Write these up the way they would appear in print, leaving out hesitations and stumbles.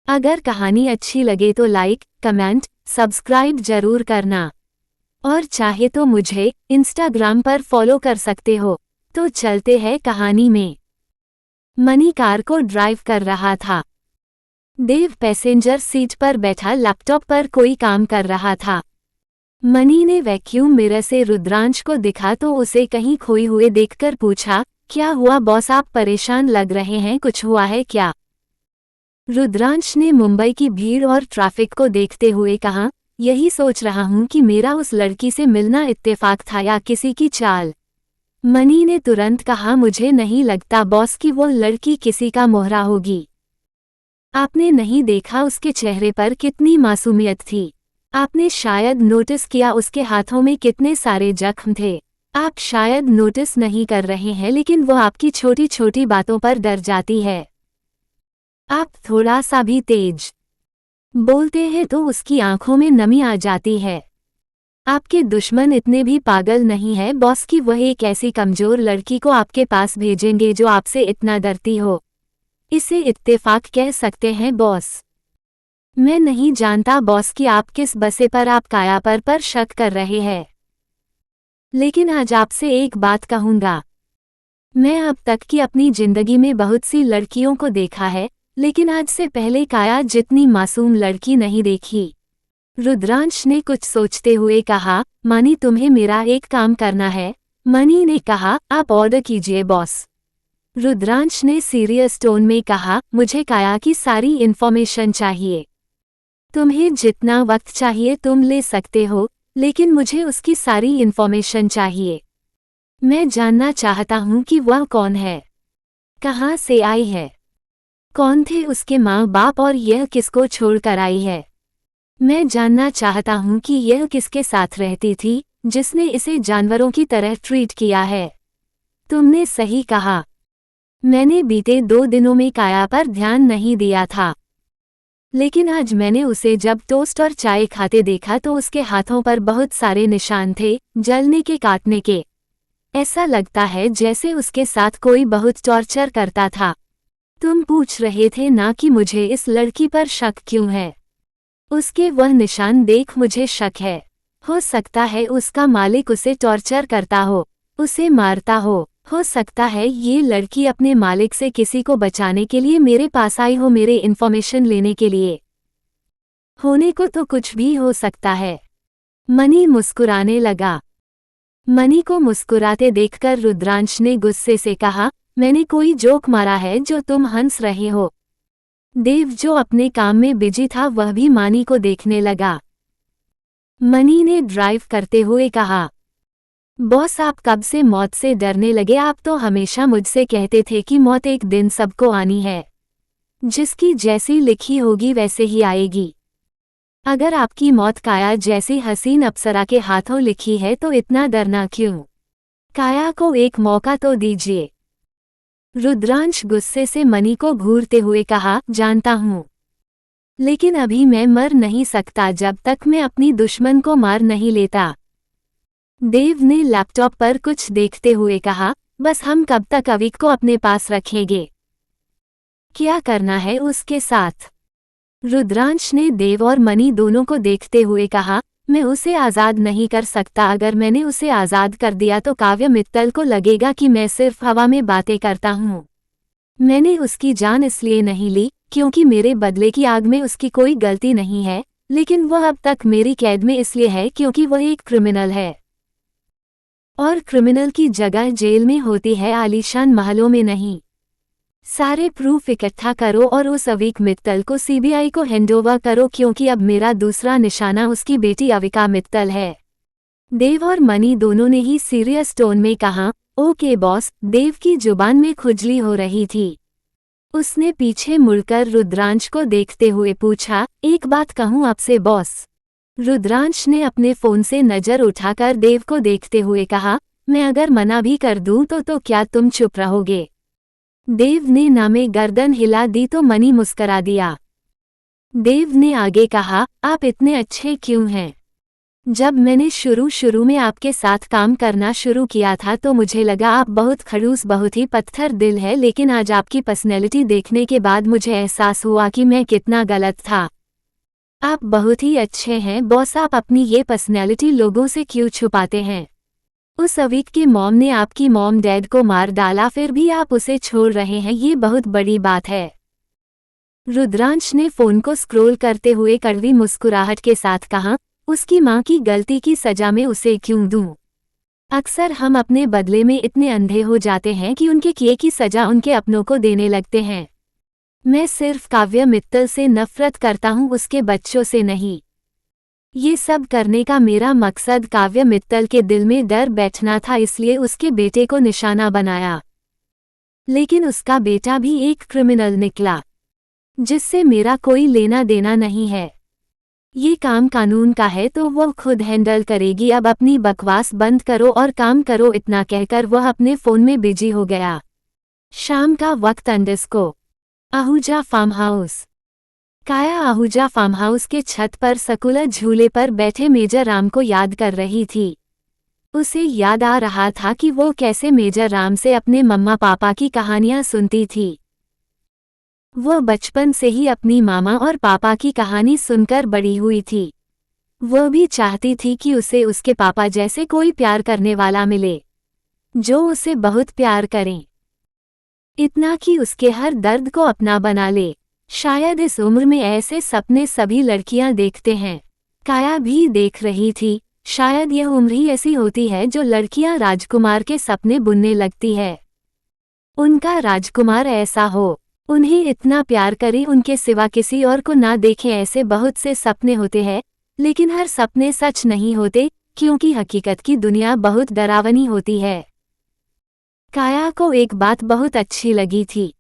अगर कहानी अच्छी लगे तो लाइक, कमेंट, सब्सक्राइब जरूर करना। और चाहे तो मुझे इंस्टाग्राम पर फॉलो कर सकते हो। तो चलते हैं कहानी में। मनी कार को ड्राइव कर रहा था। देव पैसेंजर सीट पर बैठा लैपटॉप पर कोई काम कर रहा था। मनी ने वैक्यूम मिरर से रुद्रांश को दिखा तो उसे कहीं खोए हुए देखकर पूछा, क्या हुआ बॉस, आप परेशान लग रहे हैं, कुछ हुआ है क्या? रुद्रांश ने मुंबई की भीड़ और ट्रैफिक को देखते हुए कहा, यही सोच रहा हूं कि मेरा उस लड़की से मिलना इत्तेफाक था या किसी की चाल। मनी ने तुरंत कहा, मुझे नहीं लगता बॉस कि वो लड़की किसी का मोहरा होगी। आपने नहीं देखा उसके चेहरे पर कितनी मासूमियत थी। आपने शायद नोटिस किया उसके हाथों में कितने सारे जख्म थे। आप शायद नोटिस नहीं कर रहे हैं, लेकिन वो आपकी छोटी छोटी बातों पर डर जाती है। आप थोड़ा सा भी तेज बोलते हैं तो उसकी आंखों में नमी आ जाती है। आपके दुश्मन इतने भी पागल नहीं है बॉस कि वह एक ऐसी कमजोर लड़की को आपके पास भेजेंगे जो आपसे इतना डरती हो। इसे इत्तेफाक कह सकते हैं बॉस। मैं नहीं जानता बॉस कि आप किस बसे पर आप काया पर शक कर रहे हैं, लेकिन आज आपसे एक बात कहूंगा। मैं अब तक की अपनी जिंदगी में बहुत सी लड़कियों को देखा है, लेकिन आज से पहले काया जितनी मासूम लड़की नहीं देखी। रुद्रांश ने कुछ सोचते हुए कहा, मनी तुम्हें मेरा एक काम करना है। मनी ने कहा, आप ऑर्डर कीजिए बॉस। रुद्रांश ने सीरियस टोन में कहा, मुझे काया की सारी इन्फॉर्मेशन चाहिए। तुम्हें जितना वक्त चाहिए तुम ले सकते हो, लेकिन मुझे उसकी सारी इन्फॉर्मेशन चाहिए। मैं जानना चाहता हूं कि वह कौन है, कहां से आई है, कौन थे उसके माँ बाप और यह किसको छोड़कर आई है। मैं जानना चाहता हूं कि यह किसके साथ रहती थी, जिसने इसे जानवरों की तरह ट्रीट किया है। तुमने सही कहा। मैंने बीते 2 दिनों में काया पर ध्यान नहीं दिया था, लेकिन आज मैंने उसे जब टोस्ट और चाय खाते देखा तो उसके हाथों पर बहुत सारे निशान थे, जलने के, काटने के। ऐसा लगता है जैसे उसके साथ कोई बहुत टॉर्चर करता था। तुम पूछ रहे थे ना कि मुझे इस लड़की पर शक क्यों है। उसके वह निशान देख मुझे शक है। हो सकता है उसका मालिक उसे टॉर्चर करता हो, उसे मारता हो सकता है ये लड़की अपने मालिक से किसी को बचाने के लिए मेरे पास आई हो, मेरे इन्फॉर्मेशन लेने के लिए। होने को तो कुछ भी हो सकता है। मनी मुस्कुराने लगा। मनी को मुस्कुराते देखकर रुद्रांश ने गुस्से से कहा, मैंने कोई जोक मारा है जो तुम हंस रहे हो। देव जो अपने काम में बिजी था वह भी मनी को देखने लगा। मनी ने ड्राइव करते हुए कहा, बॉस आप कब से मौत से डरने लगे? आप तो हमेशा मुझसे कहते थे कि मौत एक दिन सबको आनी है, जिसकी जैसी लिखी होगी वैसे ही आएगी। अगर आपकी मौत काया जैसी हसीन अप्सरा के हाथों लिखी है तो इतना डरना क्यों? काया को एक मौका तो दीजिए। रुद्रांश गुस्से से मनी को घूरते हुए कहा, जानता हूं, लेकिन अभी मैं मर नहीं सकता जब तक मैं अपनी दुश्मन को मार नहीं लेता। देव ने लैपटॉप पर कुछ देखते हुए कहा, बस हम कब तक अविक को अपने पास रखेंगे? क्या करना है उसके साथ? रुद्रांश ने देव और मनी दोनों को देखते हुए कहा, मैं उसे आज़ाद नहीं कर सकता। अगर मैंने उसे आज़ाद कर दिया तो काव्य मित्तल को लगेगा कि मैं सिर्फ हवा में बातें करता हूँ। मैंने उसकी जान इसलिए नहीं ली क्योंकि मेरे बदले की आग में उसकी कोई गलती नहीं है, लेकिन वह अब तक मेरी कैद में इसलिए है क्योंकि वह एक क्रिमिनल है। और क्रिमिनल की जगह जेल में होती है, आलीशान महलों में नहीं। सारे प्रूफ इकट्ठा करो और उस अविक मित्तल को सीबीआई को हैंडओवर करो, क्योंकि अब मेरा दूसरा निशाना उसकी बेटी अविका मित्तल है। देव और मनी दोनों ने ही सीरियस टोन में कहा, ओके बॉस। देव की जुबान में खुजली हो रही थी। उसने पीछे मुड़कर रुद्रांश को देखते हुए पूछा, एक बात कहूं आपसे बॉस? रुद्रांश ने अपने फोन से नजर उठाकर देव को देखते हुए कहा, मैं अगर मना भी कर दूं तो क्या तुम चुप रहोगे? देव ने ना में गर्दन हिला दी तो मनी मुस्करा दिया। देव ने आगे कहा, आप इतने अच्छे क्यों हैं? जब मैंने शुरू में आपके साथ काम करना शुरू किया था तो मुझे लगा आप बहुत खड़ूस, बहुत ही पत्थर दिल है, लेकिन आज आपकी पर्सनैलिटी देखने के बाद मुझे एहसास हुआ कि मैं कितना गलत था। आप बहुत ही अच्छे हैं बॉस, आप अपनी ये पर्सनैलिटी लोगों से क्यों छुपाते हैं? उस अवीक की मॉम ने आपकी मॉम डैड को मार डाला, फिर भी आप उसे छोड़ रहे हैं, ये बहुत बड़ी बात है। रुद्रांश ने फोन को स्क्रॉल करते हुए कड़वी मुस्कुराहट के साथ कहा, उसकी माँ की गलती की सजा में उसे क्यों दूं? अक्सर हम अपने बदले में इतने अंधे हो जाते हैं कि उनके किए की सजा उनके अपनों को देने लगते हैं। मैं सिर्फ काव्य मित्तल से नफरत करता हूँ, उसके बच्चों से नहीं। ये सब करने का मेरा मकसद काव्य मित्तल के दिल में डर बैठना था, इसलिए उसके बेटे को निशाना बनाया। लेकिन उसका बेटा भी एक क्रिमिनल निकला, जिससे मेरा कोई लेना देना नहीं है। ये काम कानून का है तो वो खुद हैंडल करेगी, अब अपनी बकवास बंद करो और काम करो। इतना कहकर वह अपने फोन में बिजी हो गया। शाम का वक्त आहूजा फार्म हाउस। काया आहूजा फार्म हाउस के छत पर सर्कुलर झूले पर बैठे मेजर राम को याद कर रही थी। उसे याद आ रहा था कि वो कैसे मेजर राम से अपने मम्मा पापा की कहानियां सुनती थी। वो बचपन से ही अपनी मामा और पापा की कहानी सुनकर बड़ी हुई थी। वो भी चाहती थी कि उसे उसके पापा जैसे कोई प्यार करने वाला मिले, जो उसे बहुत प्यार करे, इतना कि उसके हर दर्द को अपना बना ले। शायद इस उम्र में ऐसे सपने सभी लड़कियां देखते हैं। काया भी देख रही थी। शायद यह उम्र ही ऐसी होती है जो लड़कियां राजकुमार के सपने बुनने लगती है। उनका राजकुमार ऐसा हो, उन्हें इतना प्यार करे, उनके सिवा किसी और को ना देखे। ऐसे बहुत से सपने होते हैं, लेकिन हर सपने सच नहीं होते, क्योंकि हकीकत की दुनिया बहुत डरावनी होती है। काया को एक बात बहुत अच्छी लगी थी।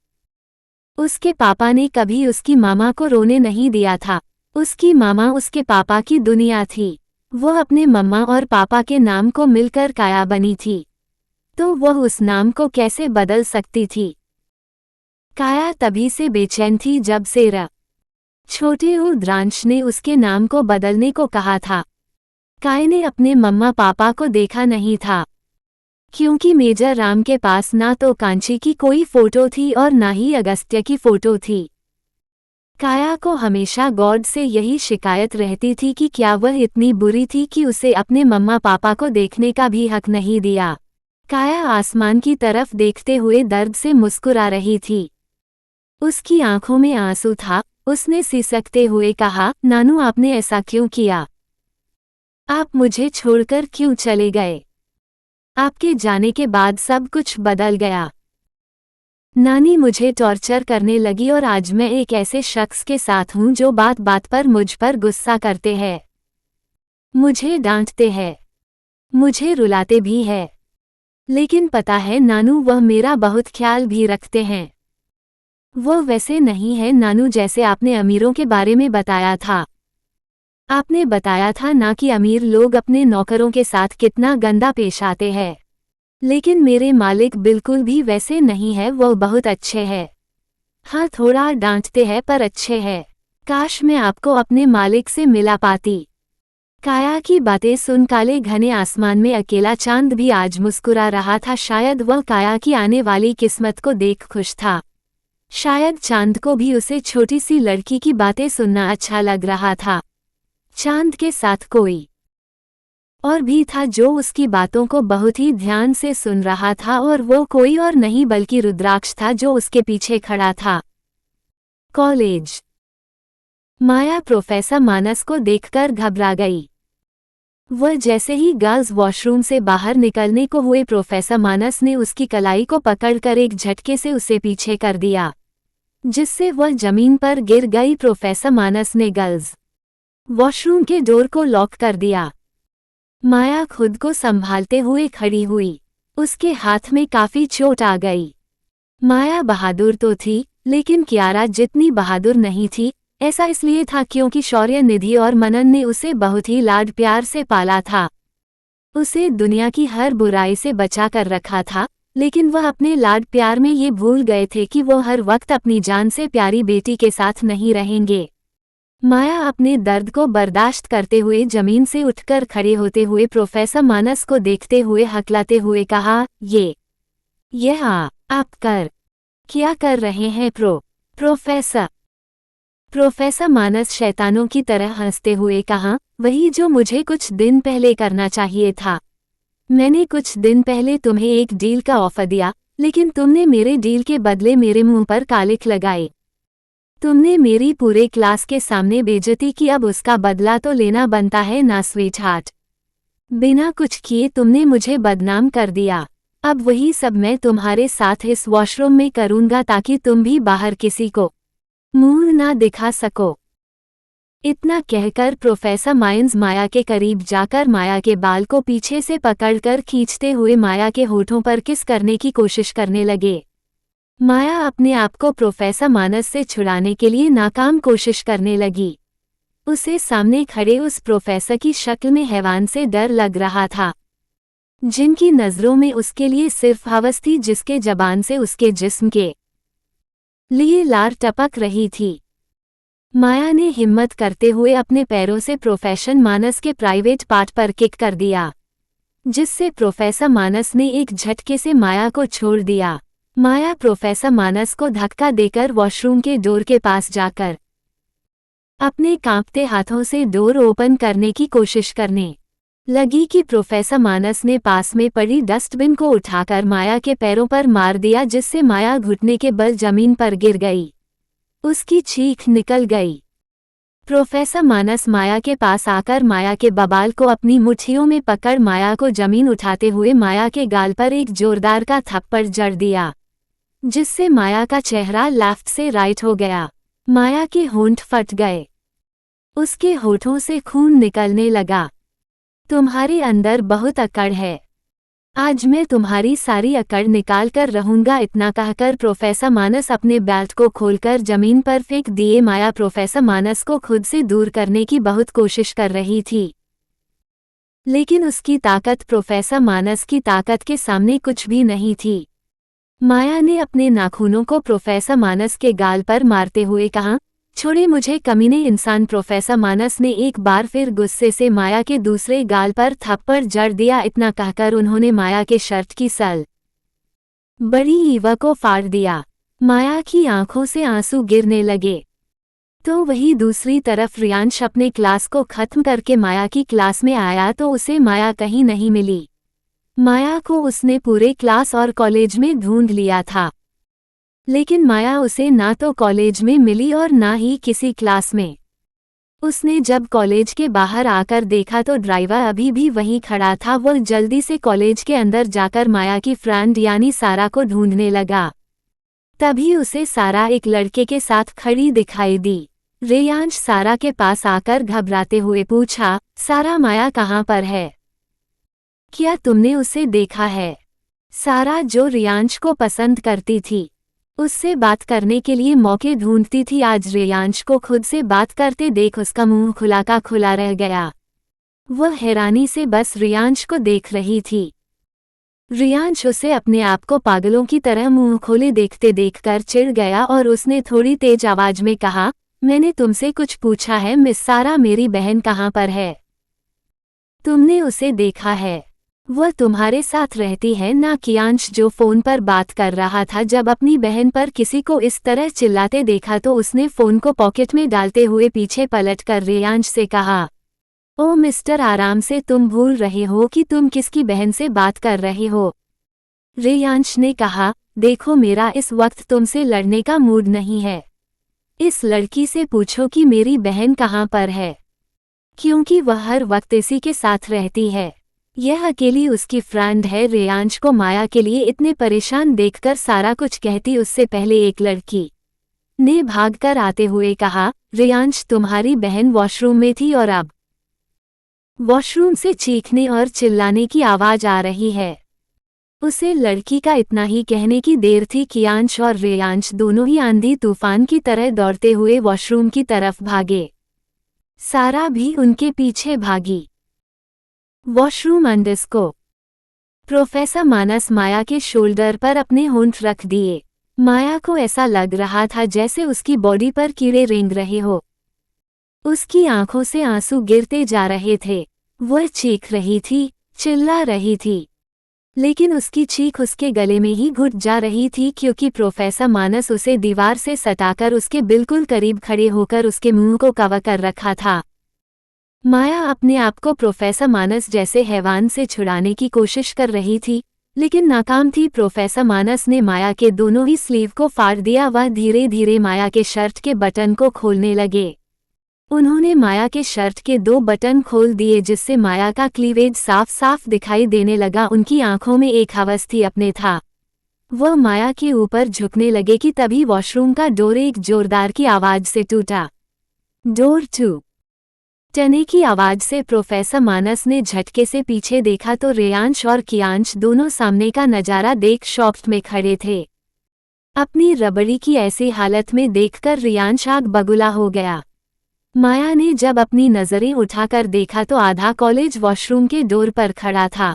उसके पापा ने कभी उसकी मामा को रोने नहीं दिया था। उसकी मामा उसके पापा की दुनिया थी। वो अपने मम्मा और पापा के नाम को मिलकर काया बनी थी, तो वह उस नाम को कैसे बदल सकती थी? काया तभी से बेचैन थी जब से छोटे रुद्रांश ने उसके नाम को बदलने को कहा था। काया ने अपने मम्मा पापा को देखा नहीं था, क्योंकि मेजर राम के पास ना तो कांची की कोई फोटो थी और ना ही अगस्त्य की फोटो थी। काया को हमेशा गॉड से यही शिकायत रहती थी कि क्या वह इतनी बुरी थी कि उसे अपने मम्मा पापा को देखने का भी हक नहीं दिया। काया आसमान की तरफ देखते हुए दर्द से मुस्कुरा रही थी। उसकी आंखों में आंसू था। उसने सिसकते हुए कहा, नानू आपने ऐसा क्यों किया? आप मुझे छोड़कर क्यों चले गए? आपके जाने के बाद सब कुछ बदल गया। नानी मुझे टॉर्चर करने लगी और आज मैं एक ऐसे शख्स के साथ हूं जो बात बात पर मुझ पर गुस्सा करते हैं, मुझे डांटते हैं, मुझे रुलाते भी है। लेकिन पता है नानू, वह मेरा बहुत ख्याल भी रखते हैं। वो वैसे नहीं है नानू जैसे आपने अमीरों के बारे में बताया था। आपने बताया था ना कि अमीर लोग अपने नौकरों के साथ कितना गंदा पेश आते हैं, लेकिन मेरे मालिक बिल्कुल भी वैसे नहीं है, वो बहुत अच्छे हैं। हाँ, थोड़ा डांटते हैं पर अच्छे हैं। काश मैं आपको अपने मालिक से मिला पाती। काया की बातें सुन काले घने आसमान में अकेला चांद भी आज मुस्कुरा रहा था। शायद वह काया की आने वाली किस्मत को देख खुश था। शायद चांद को भी उसे छोटी सी लड़की की बातें सुनना अच्छा लग रहा था। चांद के साथ कोई और भी था जो उसकी बातों को बहुत ही ध्यान से सुन रहा था, और वो कोई और नहीं बल्कि रुद्राक्ष था जो उसके पीछे खड़ा था। कॉलेज। माया प्रोफेसर मानस को देखकर घबरा गई। वह जैसे ही गर्ल्स वॉशरूम से बाहर निकलने को हुए, प्रोफेसर मानस ने उसकी कलाई को पकड़कर एक झटके से उसे पीछे कर दिया, जिससे वह जमीन पर गिर गई। प्रोफेसर मानस ने गर्ल्स वॉशरूम के डोर को लॉक कर दिया। माया खुद को संभालते हुए खड़ी हुई। उसके हाथ में काफी चोट आ गई। माया बहादुर तो थी, लेकिन कियारा जितनी बहादुर नहीं थी। ऐसा इसलिए था क्योंकि शौर्य निधि और मनन ने उसे बहुत ही लाड प्यार से पाला था। उसे दुनिया की हर बुराई से बचा कर रखा था, लेकिन वह अपने लाड प्यार में ये भूल गए थे कि वो हर वक्त अपनी जान से प्यारी बेटी के साथ नहीं रहेंगे। माया अपने दर्द को बर्दाश्त करते हुए जमीन से उठकर खड़े होते हुए प्रोफेसर मानस को देखते हुए हकलाते हुए कहा, ये आप क्या कर रहे हैं प्रोफेसर? प्रोफेसर मानस शैतानों की तरह हंसते हुए कहा, वही जो मुझे कुछ दिन पहले करना चाहिए था। मैंने कुछ दिन पहले तुम्हें एक डील का ऑफर दिया, लेकिन तुमने मेरे डील के बदले मेरे मुंह पर कालिख लगाई। तुमने मेरी पूरे क्लास के सामने बेइज्जती की, अब उसका बदला तो लेना बनता है ना स्वीट हार्ट। बिना कुछ किए तुमने मुझे बदनाम कर दिया। अब वही सब मैं तुम्हारे साथ इस वॉशरूम में करूंगा ताकि तुम भी बाहर किसी को मुंह ना दिखा सको। इतना कहकर प्रोफेसर माइंस माया के करीब जाकर माया के बाल को पीछे से पकड़कर खींचते हुए माया के होठों पर किस करने की कोशिश करने लगे। माया अपने आप को प्रोफेसर मानस से छुड़ाने के लिए नाकाम कोशिश करने लगी। उसे सामने खड़े उस प्रोफेसर की शक्ल में हैवान से डर लग रहा था, जिनकी नजरों में उसके लिए सिर्फ हवस थी, जिसके जबान से उसके जिस्म के लिए लार टपक रही थी। माया ने हिम्मत करते हुए अपने पैरों से प्रोफेसर मानस के प्राइवेट पार्ट पर किक कर दिया, जिससे प्रोफेसर मानस ने एक झटके से माया को छोड़ दिया। माया प्रोफेसर मानस को धक्का देकर वॉशरूम के डोर के पास जाकर अपने कांपते हाथों से डोर ओपन करने की कोशिश करने लगी कि प्रोफेसर मानस ने पास में पड़ी डस्टबिन को उठाकर माया के पैरों पर मार दिया, जिससे माया घुटने के बल जमीन पर गिर गई। उसकी चीख निकल गई। प्रोफेसर मानस माया के पास आकर माया के बबाल को अपनी मुट्ठियों में पकड़ माया को जमीन उठाते हुए माया के गाल पर एक जोरदार का थप्पड़ जड़ दिया, जिससे माया का चेहरा लेफ्ट से राइट हो गया। माया के होंठ फट गए, उसके होठों से खून निकलने लगा। तुम्हारे अंदर बहुत अकड़ है, आज मैं तुम्हारी सारी अकड़ निकाल कर रहूंगा। इतना कहकर प्रोफेसर मानस अपने बेल्ट को खोलकर जमीन पर फेंक दिए। माया प्रोफेसर मानस को खुद से दूर करने की बहुत कोशिश कर रही थी, लेकिन उसकी ताकत प्रोफेसर मानस की ताकत के सामने कुछ भी नहीं थी। माया ने अपने नाखूनों को प्रोफेसर मानस के गाल पर मारते हुए कहा, छोड़े मुझे कमीने इंसान। प्रोफेसर मानस ने एक बार फिर गुस्से से माया के दूसरे गाल पर थप्पड़ जड़ दिया। इतना कहकर उन्होंने माया के शर्ट की सल बड़ी ईवा को फाड़ दिया। माया की आंखों से आंसू गिरने लगे। तो वही दूसरी तरफ रियांश अपने क्लास को खत्म करके माया की क्लास में आया तो उसे माया कहीं नहीं मिली। माया को उसने पूरे क्लास और कॉलेज में ढूंढ लिया था, लेकिन माया उसे ना तो कॉलेज में मिली और ना ही किसी क्लास में। उसने जब कॉलेज के बाहर आकर देखा तो ड्राइवर अभी भी वहीं खड़ा था। वह जल्दी से कॉलेज के अंदर जाकर माया की फ्रेंड यानी सारा को ढूंढने लगा। तभी उसे सारा एक लड़के के साथ खड़ी दिखाई दी। रेयांश सारा के पास आकर घबराते हुए पूछा, सारा माया कहाँ पर है? क्या तुमने उसे देखा है? सारा जो रेयांश को पसंद करती थी, उससे बात करने के लिए मौके ढूंढती थी, आज रेयांश को खुद से बात करते देख उसका मुंह खुला का खुला रह गया। वह हैरानी से बस रेयांश को देख रही थी। रेयांश उसे अपने आप को पागलों की तरह मुंह खोले देखते देखकर चिढ़ गया और उसने थोड़ी तेज आवाज में कहा, मैंने तुमसे कुछ पूछा है मिस सारा, मेरी बहन कहाँ पर है? तुमने उसे देखा है? वह तुम्हारे साथ रहती है ना? कियांश जो फोन पर बात कर रहा था, जब अपनी बहन पर किसी को इस तरह चिल्लाते देखा तो उसने फोन को पॉकेट में डालते हुए पीछे पलटकर रेयांश से कहा, ओ मिस्टर, आराम से, तुम भूल रहे हो कि तुम किसकी बहन से बात कर रहे हो। रेयांश ने कहा, देखो मेरा इस वक्त तुमसे लड़ने का मूड नहीं है। इस लड़की से पूछो कि मेरी बहन कहाँ पर है, क्योंकि वह हर वक्त इसी के साथ रहती है। यह अकेली उसकी फ्रेंड है। रेयांश को माया के लिए इतने परेशान देखकर सारा कुछ कहती उससे पहले एक लड़की ने भागकर आते हुए कहा, रेयांश, तुम्हारी बहन वॉशरूम में थी और अब वॉशरूम से चीखने और चिल्लाने की आवाज आ रही है। उसे लड़की का इतना ही कहने की देर थी। कियांश और रेयांश दोनों ही आंधी तूफान की तरह दौड़ते हुए वॉशरूम की तरफ भागे। सारा भी उनके पीछे भागी। वॉशरूम अंडरस्को। प्रोफेसर मानस माया के शोल्डर पर अपने होंठ रख दिए। माया को ऐसा लग रहा था जैसे उसकी बॉडी पर कीड़े रेंग रहे हो। उसकी आंखों से आंसू गिरते जा रहे थे। वह चीख रही थी, चिल्ला रही थी, लेकिन उसकी चीख उसके गले में ही घुट जा रही थी क्योंकि प्रोफेसर मानस उसे दीवार से सटाकर उसके बिल्कुल करीब खड़े होकर उसके मुंह को कवर कर रखा था। माया अपने आप को प्रोफेसर मानस जैसे हैवान से छुड़ाने की कोशिश कर रही थी, लेकिन नाकाम थी। प्रोफेसर मानस ने माया के दोनों ही स्लीव को फाड़ दिया। वह धीरे धीरे माया के शर्ट के बटन को खोलने लगे। उन्होंने माया के शर्ट के 2 बटन खोल दिए जिससे माया का क्लीवेज साफ साफ दिखाई देने लगा। उनकी आंखों में एक हवस थी अपने था। वह माया के ऊपर झुकने लगे कि तभी वॉशरूम का डोर एक जोरदार की आवाज से टूटा। डोर टूटने की आवाज से प्रोफेसर मानस ने झटके से पीछे देखा तो रेयांश और कियांश दोनों सामने का नजारा देख शॉक्ड में खड़े थे। अपनी रबड़ी की ऐसी हालत में देखकर रेयांश आग बगुला हो गया। माया ने जब अपनी नजरें उठाकर देखा तो आधा कॉलेज वॉशरूम के डोर पर खड़ा था।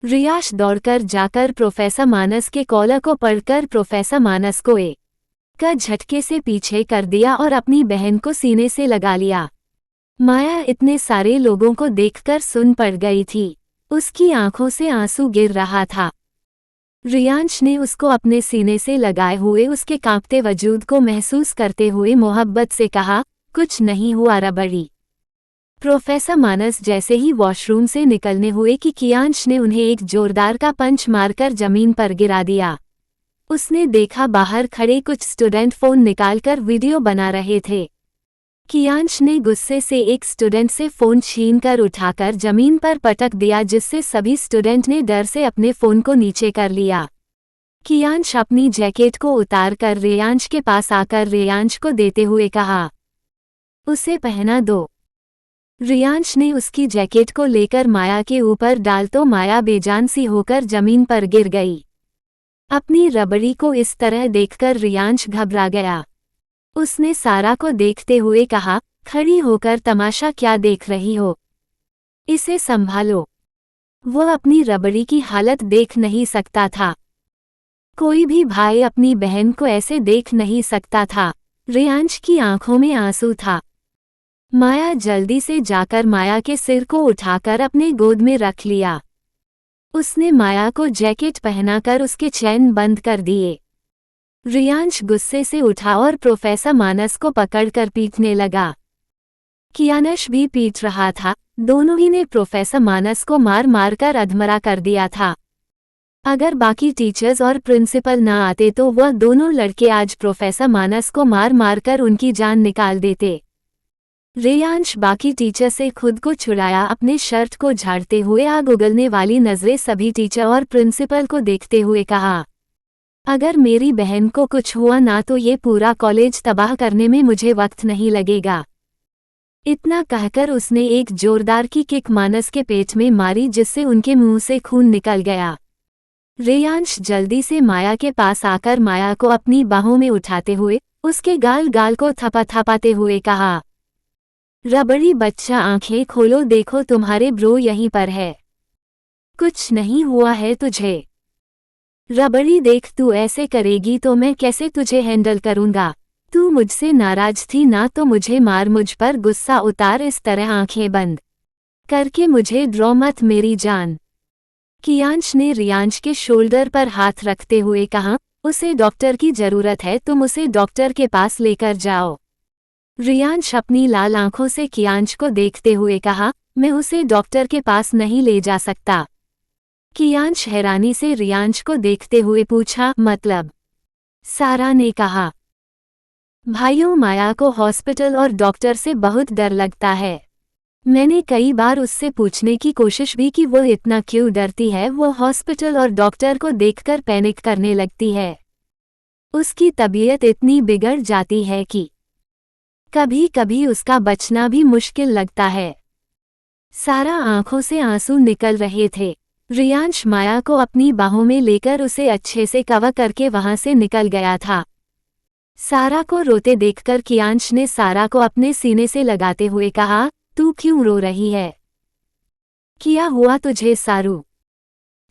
रियाश दौड़कर जाकर प्रोफेसर मानस के कॉलर को पकड़कर प्रोफेसर मानस को एक का झटके से पीछे कर दिया और अपनी बहन को सीने से लगा लिया। माया इतने सारे लोगों को देखकर सुन पड़ गई थी। उसकी आंखों से आंसू गिर रहा था। रियांश ने उसको अपने सीने से लगाए हुए उसके कांपते वजूद को महसूस करते हुए मोहब्बत से कहा, कुछ नहीं हुआ रबड़ी। प्रोफेसर मानस जैसे ही वॉशरूम से निकलने हुए कि कियांश ने उन्हें एक जोरदार का पंच मारकर जमीन पर गिरा दिया। उसने देखा बाहर खड़े कुछ स्टूडेंट फोन निकालकर वीडियो बना रहे थे। कियांश ने गुस्से से एक स्टूडेंट से फोन छीनकर उठाकर जमीन पर पटक दिया जिससे सभी स्टूडेंट ने डर से अपने फोन को नीचे कर लिया। कियांश अपनी जैकेट को उतारकर रेयांश के पास आकर रेयांश को देते हुए कहा, उसे पहना दो। रियांश ने उसकी जैकेट को लेकर माया के ऊपर डाल तो माया बेजान सी होकर जमीन पर गिर गई। अपनी रबड़ी को इस तरह देखकर रियांश घबरा गया। उसने सारा को देखते हुए कहा, खड़ी होकर तमाशा क्या देख रही हो? इसे संभालो। वह अपनी रबड़ी की हालत देख नहीं सकता था। कोई भी भाई अपनी बहन को ऐसे देख नहीं सकता था। रियांश की आंखों में आंसू था। माया जल्दी से जाकर माया के सिर को उठाकर अपने गोद में रख लिया। उसने माया को जैकेट पहनाकर उसके चैन बंद कर दिए। रियांश गुस्से से उठा और प्रोफेसर मानस को पकड़कर पीटने लगा। कियानश भी पीट रहा था। दोनों ही ने प्रोफेसर मानस को मार मारकर अधमरा कर दिया था। अगर बाकी टीचर्स और प्रिंसिपल ना आते तो वह दोनों लड़के आज प्रोफेसर मानस को मार मारकर उनकी जान निकाल देते। रेयांश बाकी टीचर से खुद को छुड़ाया। अपने शर्ट को झाड़ते हुए आग उगलने वाली नजरें सभी टीचर और प्रिंसिपल को देखते हुए कहा, अगर मेरी बहन को कुछ हुआ ना तो ये पूरा कॉलेज तबाह करने में मुझे वक्त नहीं लगेगा। इतना कहकर उसने एक जोरदार की किक मानस के पेट में मारी जिससे उनके मुंह से खून निकल गया। रेयांश जल्दी से माया के पास आकर माया को अपनी बाहों में उठाते हुए उसके गाल गाल को थपाथपाते हुए कहा, रबड़ी बच्चा आंखें खोलो, देखो तुम्हारे ब्रो यहीं पर है। कुछ नहीं हुआ है तुझे। रबड़ी देख, तू ऐसे करेगी तो मैं कैसे तुझे हैंडल करूंगा। तू मुझसे नाराज थी ना तो मुझे मार, मुझ पर गुस्सा उतार, इस तरह आंखें बंद करके मुझे ड्रॉ मत मेरी जान। कियांश ने रियांश के शोल्डर पर हाथ रखते हुए कहा, उसे डॉक्टर की जरूरत है, तुम उसे डॉक्टर के पास लेकर जाओ। रियांश अपनी लाल आंखों से कियांश को देखते हुए कहा, मैं उसे डॉक्टर के पास नहीं ले जा सकता। कियांश हैरानी से रियांश को देखते हुए पूछा, मतलब? सारा ने कहा, भाइयों माया को हॉस्पिटल और डॉक्टर से बहुत डर लगता है। मैंने कई बार उससे पूछने की कोशिश भी की वो इतना क्यों डरती है। वो हॉस्पिटल और डॉक्टर को देखकर पैनिक करने लगती है। उसकी तबीयत इतनी बिगड़ जाती है कि कभी कभी उसका बचना भी मुश्किल लगता है। सारा आंखों से आंसू निकल रहे थे। रियांश माया को अपनी बाहों में लेकर उसे अच्छे से कवर करके वहां से निकल गया था। सारा को रोते देखकर कियांश ने सारा को अपने सीने से लगाते हुए कहा, तू क्यों रो रही है? क्या हुआ तुझे सारू?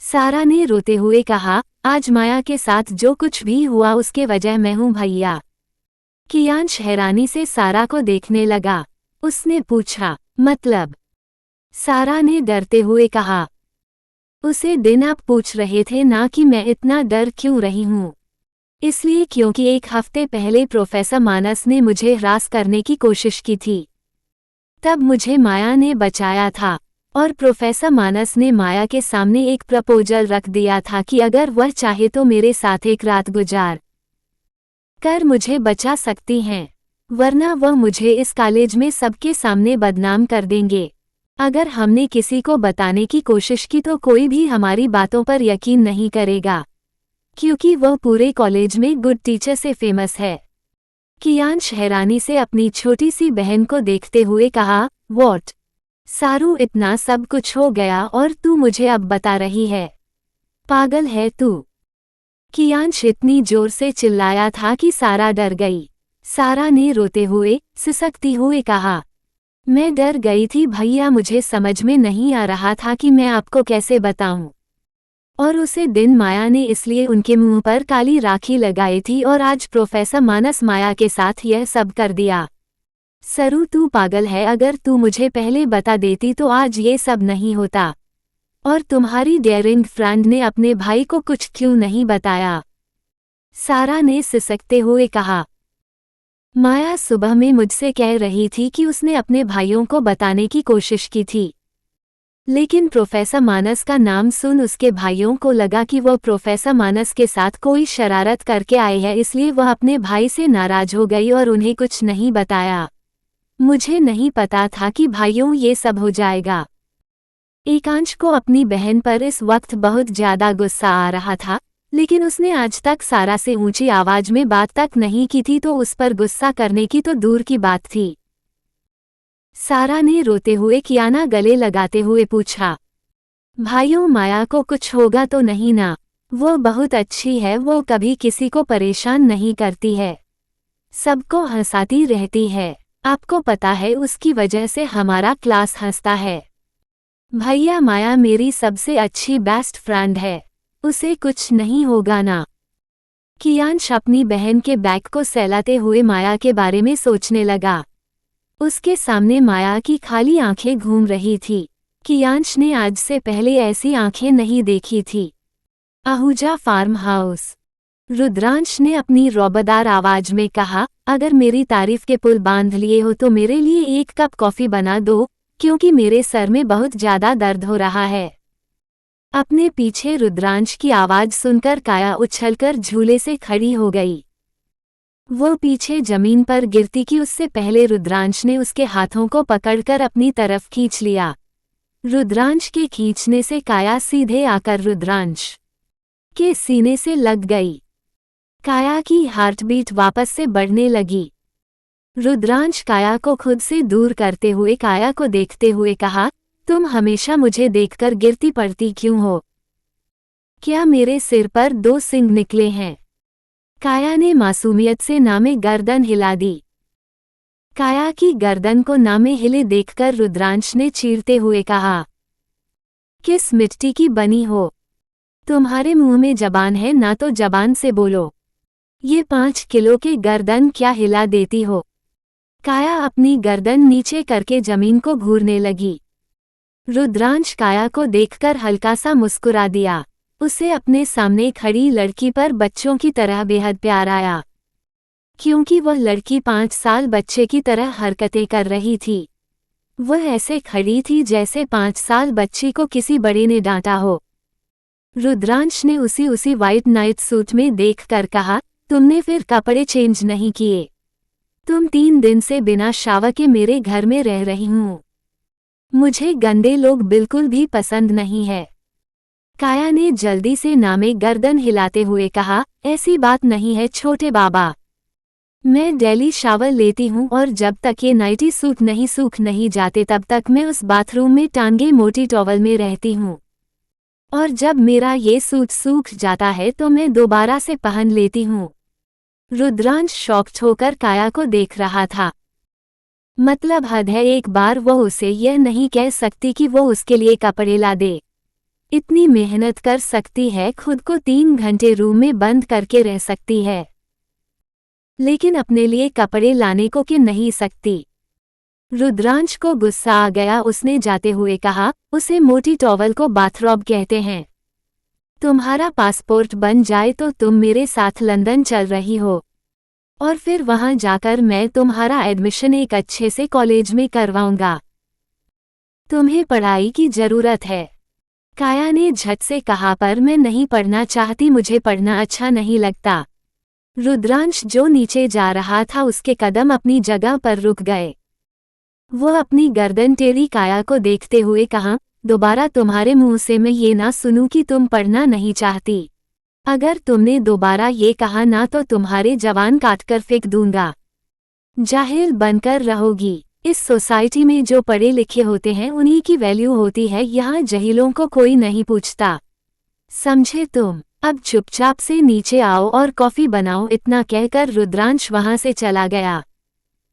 सारा ने रोते हुए कहा, आज माया के साथ जो कुछ भी हुआ उसके वजह मैं हूं भैया। कियांश हैरानी से सारा को देखने लगा। उसने पूछा। मतलब? सारा ने डरते हुए कहा। उसे दिन आप पूछ रहे थे ना कि मैं इतना डर क्यों रही हूँ। इसलिए क्योंकि एक हफ्ते पहले प्रोफेसर मानस ने मुझे हरास करने की कोशिश की थी। तब मुझे माया ने बचाया था और प्रोफेसर मानस ने माया के सामने एक प्रपोजल रख दिया था कि अगर वह चाहे तो मेरे साथ एक रात गुजार कर मुझे बचा सकती हैं, वरना वह मुझे इस कॉलेज में सबके सामने बदनाम कर देंगे। अगर हमने किसी को बताने की कोशिश की तो कोई भी हमारी बातों पर यकीन नहीं करेगा, क्योंकि वह पूरे कॉलेज में गुड टीचर से फेमस है। कियांश हैरानी से अपनी छोटी सी बहन को देखते हुए कहा, व्हाट? सारू, इतना सब कुछ हो गया और तू मुझे अब बता रही है? पागल है तू? कियांश इतनी जोर से चिल्लाया था कि सारा डर गई। सारा ने रोते हुए, सिसकती हुए कहा, मैं डर गई थी भैया, मुझे समझ में नहीं आ रहा था कि मैं आपको कैसे बताऊं। और उसे दिन माया ने इसलिए उनके मुंह पर काली राखी लगाई थी और आज प्रोफेसर मानस माया के साथ यह सब कर दिया। सरू, तू पागल है, अगर तू मुझे पहले बता देती तो आज ये सब नहीं होता। और तुम्हारी डेयरिंग फ्रेंड ने अपने भाई को कुछ क्यों नहीं बताया? सारा ने सिसकते हुए कहा। माया सुबह में मुझसे कह रही थी कि उसने अपने भाइयों को बताने की कोशिश की थी, लेकिन प्रोफेसर मानस का नाम सुन उसके भाइयों को लगा कि वह प्रोफेसर मानस के साथ कोई शरारत करके आए हैं, इसलिए वह अपने भाई से नाराज हो गई और उन्हें कुछ नहीं बताया। मुझे नहीं पता था कि भाइयों ये सब हो जाएगा। एकांश को अपनी बहन पर इस वक्त बहुत ज्यादा गुस्सा आ रहा था, लेकिन उसने आज तक सारा से ऊंची आवाज में बात तक नहीं की थी, तो उस पर गुस्सा करने की तो दूर की बात थी। सारा ने रोते हुए कियाना गले लगाते हुए पूछा, भाइयों, माया को कुछ होगा तो नहीं ना? वो बहुत अच्छी है, वो कभी किसी को परेशान नहीं करती है, सबको हंसाती रहती है। आपको पता है, उसकी वजह से हमारा क्लास हंसता है। भैया, माया मेरी सबसे अच्छी बेस्ट फ्रेंड है, उसे कुछ नहीं होगा ना? कियांश अपनी बहन के बैग को सहलाते हुए माया के बारे में सोचने लगा। उसके सामने माया की खाली आंखें घूम रही थी। कियांश ने आज से पहले ऐसी आंखें नहीं देखी थी। Ahuja farm house. रुद्रांश ने अपनी रौबदार आवाज में कहा, अगर मेरी तारीफ के पुल बांध लिए हो तो मेरे लिए एक कप कॉफी बना दो, क्योंकि मेरे सर में बहुत ज्यादा दर्द हो रहा है। अपने पीछे रुद्रांश की आवाज सुनकर काया उछलकर झूले से खड़ी हो गई। वो पीछे जमीन पर गिरती कि उससे पहले रुद्रांश ने उसके हाथों को पकड़कर अपनी तरफ खींच लिया। रुद्रांश के खींचने से काया सीधे आकर रुद्रांश के सीने से लग गई। काया की हार्टबीट वापस से बढ़ने लगी। रुद्रांश काया को खुद से दूर करते हुए काया को देखते हुए कहा, तुम हमेशा मुझे देखकर गिरती पड़ती क्यों हो? क्या मेरे सिर पर 2 सींग निकले हैं? काया ने मासूमियत से नामे गर्दन हिला दी। काया की गर्दन को नामे हिले देखकर रुद्रांश ने चीरते हुए कहा, किस मिट्टी की बनी हो? तुम्हारे मुंह में जबान है ना, तो जबान से बोलो। ये 5 किलो के गर्दन क्या हिला देती हो? काया अपनी गर्दन नीचे करके जमीन को घूरने लगी। रुद्रांश काया को देखकर हल्का सा मुस्कुरा दिया। उसे अपने सामने खड़ी लड़की पर बच्चों की तरह बेहद प्यार आया, क्योंकि वह लड़की 5 साल बच्चे की तरह हरकतें कर रही थी। वह ऐसे खड़ी थी जैसे 5 साल बच्ची को किसी बड़े ने डांटा हो। रुद्रांश ने उसी वाइट नाइट सूट में देखकर कहा, तुमने फिर कपड़े चेंज नहीं किए? तुम 3 दिन से बिना शावर के मेरे घर में रह रही हूँ। मुझे गंदे लोग बिल्कुल भी पसंद नहीं है। काया ने जल्दी से नामे गर्दन हिलाते हुए कहा, ऐसी बात नहीं है छोटे बाबा। मैं डेली शावर लेती हूँ और जब तक ये नाइटी सूट नहीं सूख नहीं जाते तब तक मैं उस बाथरूम में टांगे मोटी टॉवल में रहती हूँ। और जब मेरा ये सूट सूख जाता है तो मैं दोबारा से पहन लेती हूँ। रुद्रांश शॉक्ड होकर काया को देख रहा था। मतलब हद है, एक बार वो उसे यह नहीं कह सकती कि वो उसके लिए कपड़े ला दे। इतनी मेहनत कर सकती है, खुद को 3 घंटे रूम में बंद करके रह सकती है, लेकिन अपने लिए कपड़े लाने को क्यों नहीं सकती? रुद्रांश को गुस्सा आ गया। उसने जाते हुए कहा, उसे मोटी टॉवल को बाथरॉब कहते हैं। तुम्हारा पासपोर्ट बन जाए तो तुम मेरे साथ लंदन चल रही हो, और फिर वहां जाकर मैं तुम्हारा एडमिशन एक अच्छे से कॉलेज में करवाऊंगा। तुम्हें पढ़ाई की जरूरत है। काया ने झट से कहा, पर मैं नहीं पढ़ना चाहती, मुझे पढ़ना अच्छा नहीं लगता। रुद्रांश जो नीचे जा रहा था उसके कदम अपनी जगह पर रुक गए। वो अपनी गर्दन टेढ़ी काया को देखते हुए कहा, दोबारा तुम्हारे मुंह से मैं ये ना सुनूं कि तुम पढ़ना नहीं चाहती। अगर तुमने दोबारा ये कहा ना तो तुम्हारे जवान काटकर फेंक दूंगा। जाहिल बनकर रहोगी। इस सोसाइटी में जो पढ़े लिखे होते हैं उन्हीं की वैल्यू होती है, यहाँ जहीलों को कोई नहीं पूछता। समझे तुम? अब चुपचाप से नीचे आओ और कॉफी बनाओ। इतना कहकर रुद्रांश वहां से चला गया।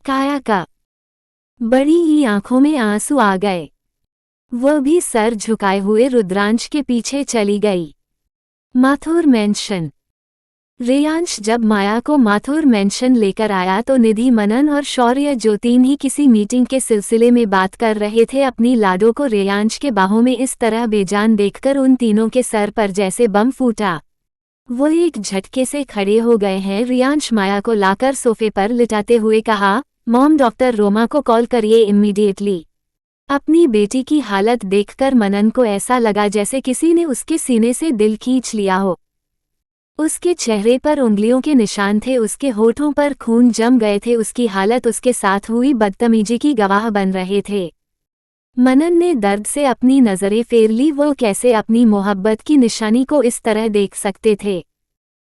काया का बड़ी ही आंखों में आंसू आ गए। वह भी सर झुकाए हुए रुद्रांश के पीछे चली गई। माथुर मेंशन। रेयांश जब माया को माथुर मेंशन लेकर आया तो निधि, मनन और शौर्य जो तीन ही किसी मीटिंग के सिलसिले में बात कर रहे थे, अपनी लाडो को रेयांश के बाहों में इस तरह बेजान देखकर उन तीनों के सर पर जैसे बम फूटा। वो एक झटके से खड़े हो गए हैं। रेयांश माया को लाकर सोफे पर लिटाते हुए कहा, मॉम, डॉक्टर रोमा को कॉल करिए इमीडिएटली। अपनी बेटी की हालत देखकर मनन को ऐसा लगा जैसे किसी ने उसके सीने से दिल खींच लिया हो। उसके चेहरे पर उंगलियों के निशान थे, उसके होठों पर खून जम गए थे। उसकी हालत उसके साथ हुई बदतमीजी की गवाह बन रहे थे। मनन ने दर्द से अपनी नजरें फेर ली। वो कैसे अपनी मोहब्बत की निशानी को इस तरह देख सकते थे?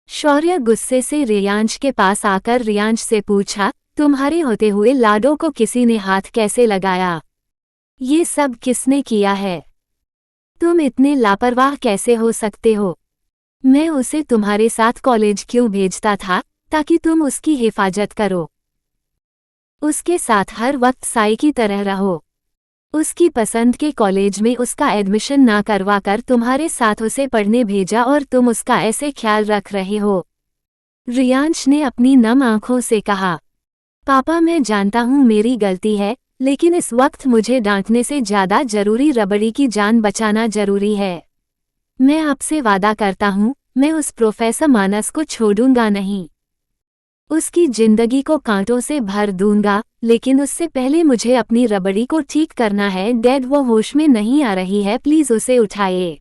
शौर्य गुस्से से रेयांश के पास आकर रेयांश से पूछा, तुम्हारे होते हुए लाडो को किसी ने हाथ कैसे लगाया? ये सब किसने किया है? तुम इतने लापरवाह कैसे हो सकते हो? मैं उसे तुम्हारे साथ कॉलेज क्यों भेजता था? ताकि तुम उसकी हिफाजत करो, उसके साथ हर वक्त साई की तरह रहो। उसकी पसंद के कॉलेज में उसका एडमिशन ना करवाकर तुम्हारे साथ उसे पढ़ने भेजा, और तुम उसका ऐसे ख्याल रख रहे हो। रेयांश ने अपनी नम आंखों से कहा, पापा, मैं जानता हूँ मेरी गलती है, लेकिन इस वक्त मुझे डांटने से ज्यादा जरूरी रबड़ी की जान बचाना जरूरी है। मैं आपसे वादा करता हूँ, मैं उस प्रोफेसर मानस को छोड़ूंगा नहीं। उसकी जिंदगी को कांटों से भर दूंगा, लेकिन उससे पहले मुझे अपनी रबड़ी को ठीक करना है। डैड, वो होश में नहीं आ रही है, प्लीज उसे उठाइए।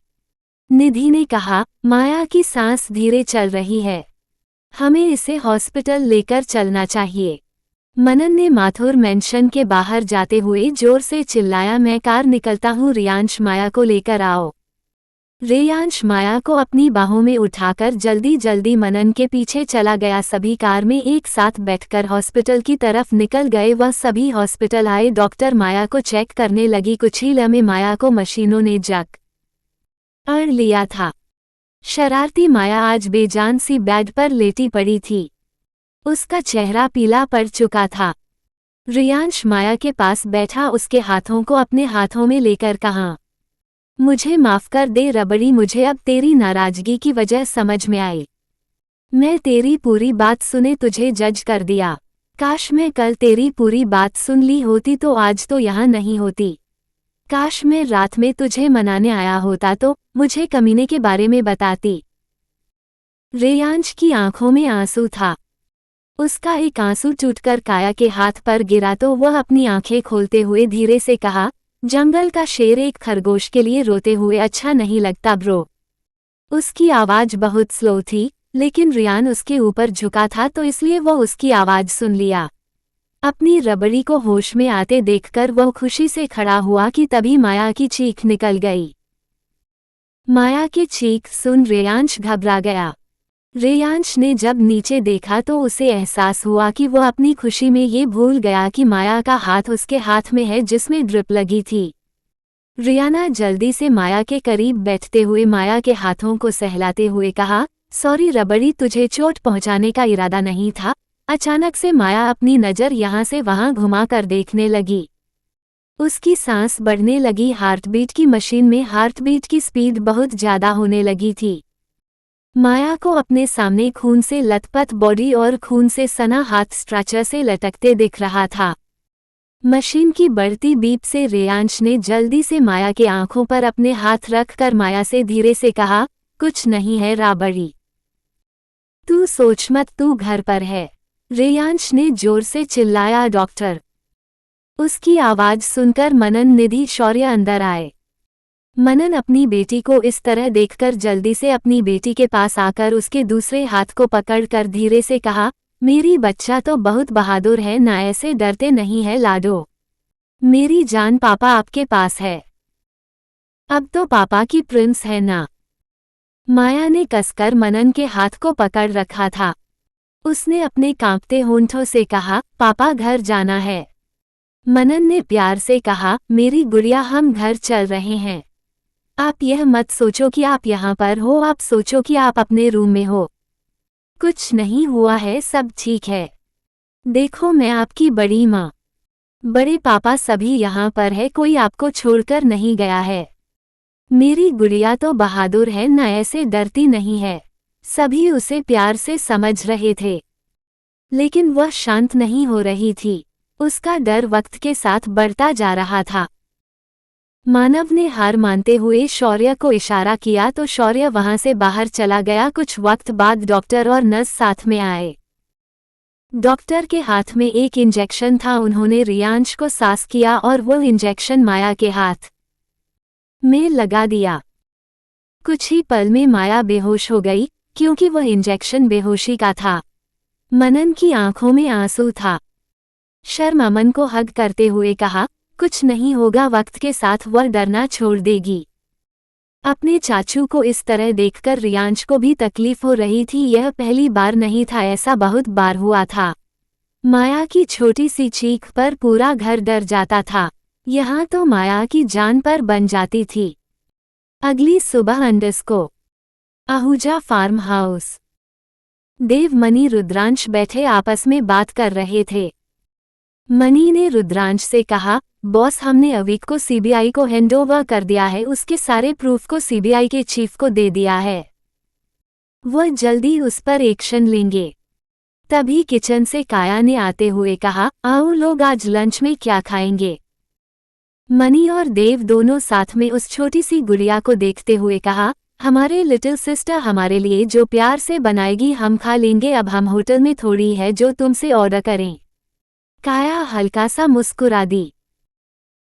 निधि ने कहा, माया की सांस धीरे चल रही है, हमें इसे हॉस्पिटल लेकर चलना चाहिए। मनन ने माथुर मेंशन के बाहर जाते हुए जोर से चिल्लाया, मैं कार निकलता हूँ, रेयांश माया को लेकर आओ। रेयांश माया को अपनी बाहों में उठाकर जल्दी जल्दी मनन के पीछे चला गया। सभी कार में एक साथ बैठकर हॉस्पिटल की तरफ निकल गए। वह सभी हॉस्पिटल आए। डॉक्टर माया को चेक करने लगी। कुछ ही लम्हे माया को मशीनों ने जकड़ लिया था। शरारती माया आज बेजान सी बेड पर लेटी पड़ी थी। उसका चेहरा पीला पड़ चुका था। रेयांश माया के पास बैठा, उसके हाथों को अपने हाथों में लेकर कहा, मुझे माफ कर दे रबड़ी, मुझे अब तेरी नाराजगी की वजह समझ में आई। मैं तेरी पूरी बात सुने तुझे जज कर दिया। काश मैं कल तेरी पूरी बात सुन ली होती तो आज तो यहाँ नहीं होती। काश मैं रात में तुझे मनाने आया होता तो मुझे कमीने के बारे में बताती। रेयांश की आंखों में आंसू था। उसका एक आंसू टूटकर काया के हाथ पर गिरा तो वह अपनी आंखें खोलते हुए धीरे से कहा, जंगल का शेर एक खरगोश के लिए रोते हुए अच्छा नहीं लगता ब्रो। उसकी आवाज बहुत स्लो थी, लेकिन रियान उसके ऊपर झुका था तो इसलिए वह उसकी आवाज सुन लिया। अपनी रबड़ी को होश में आते देखकर वह खुशी से खड़ा हुआ कि तभी माया की चीख निकल गई। माया की चीख सुन रेयांश घबरा गया। रेयांश ने जब नीचे देखा तो उसे एहसास हुआ कि वह अपनी खुशी में ये भूल गया कि माया का हाथ उसके हाथ में है जिसमें ड्रिप लगी थी। रियाना जल्दी से माया के करीब बैठते हुए माया के हाथों को सहलाते हुए कहा, सॉरी रबड़ी, तुझे चोट पहुंचाने का इरादा नहीं था। अचानक से माया अपनी नज़र यहाँ से वहाँ घुमाकर देखने लगी। उसकी सांस बढ़ने लगी। हार्टबीट की मशीन में हार्टबीट की स्पीड बहुत ज़्यादा होने लगी थी। माया को अपने सामने खून से लथपथ बॉडी और खून से सना हाथ स्ट्रेचर से लटकते दिख रहा था। मशीन की बढ़ती बीप से रेयांश ने जल्दी से माया के आंखों पर अपने हाथ रखकर माया से धीरे से कहा, कुछ नहीं है राबड़ी। तू सोच मत, तू घर पर है। रेयांश ने जोर से चिल्लाया। डॉक्टर। उसकी आवाज सुनकर मनन निधि शौर्य अंदर आए। मनन अपनी बेटी को इस तरह देखकर जल्दी से अपनी बेटी के पास आकर उसके दूसरे हाथ को पकड़कर धीरे से कहा, मेरी बच्चा तो बहुत बहादुर है ना, ऐसे डरते नहीं है लाडो। मेरी जान पापा आपके पास है। अब तो पापा की प्रिंस है ना। माया ने कसकर मनन के हाथ को पकड़ रखा था। उसने अपने कांपते होंठों से कहा, पापा घर जाना है। मनन ने प्यार से कहा, मेरी गुड़िया हम घर चल रहे हैं। आप यह मत सोचो कि आप यहाँ पर हो, आप सोचो कि आप अपने रूम में हो। कुछ नहीं हुआ है, सब ठीक है। देखो मैं आपकी बड़ी माँ, बड़े पापा सभी यहाँ पर है, कोई आपको छोड़कर नहीं गया है। मेरी गुड़िया तो बहादुर है ना, ऐसे डरती नहीं है। सभी उसे प्यार से समझ रहे थे, लेकिन वह शांत नहीं हो रही थी। उसका डर वक्त के साथ बढ़ता जा रहा था। मानव ने हार मानते हुए शौर्य को इशारा किया तो शौर्य वहां से बाहर चला गया। कुछ वक्त बाद डॉक्टर और नर्स साथ में आए। डॉक्टर के हाथ में एक इंजेक्शन था। उन्होंने रेयांश को सांस किया और वो इंजेक्शन माया के हाथ में लगा दिया। कुछ ही पल में माया बेहोश हो गई, क्योंकि वह इंजेक्शन बेहोशी का था। मनन की आंखों में आंसू था। शर्म अमन को हग करते हुए कहा, कुछ नहीं होगा, वक्त के साथ वह डरना छोड़ देगी। अपने चाचू को इस तरह देखकर रेयांश को भी तकलीफ हो रही थी। यह पहली बार नहीं था, ऐसा बहुत बार हुआ था। माया की छोटी सी चीख पर पूरा घर डर जाता था। यहाँ तो माया की जान पर बन जाती थी। अगली सुबह अंडस्को आहूजा फार्म हाउस। देव मनी रुद्रांश बैठे आपस में बात कर रहे थे। मनी ने रुद्रांश से कहा, बॉस हमने अविक को सीबीआई को हैंडओवर कर दिया है, उसके सारे प्रूफ को सीबीआई के चीफ को दे दिया है। वह जल्दी उस पर एक्शन लेंगे। तभी किचन से काया ने आते हुए कहा, आओ लोग आज लंच में क्या खाएंगे। मनी और देव दोनों साथ में उस छोटी सी गुड़िया को देखते हुए कहा, हमारे लिटिल सिस्टर हमारे लिए जो प्यार से बनाएगी हम खा लेंगे, अब हम होटल में थोड़ी है जो तुमसे ऑर्डर करें। काया हल्का सा मुस्कुरा दी।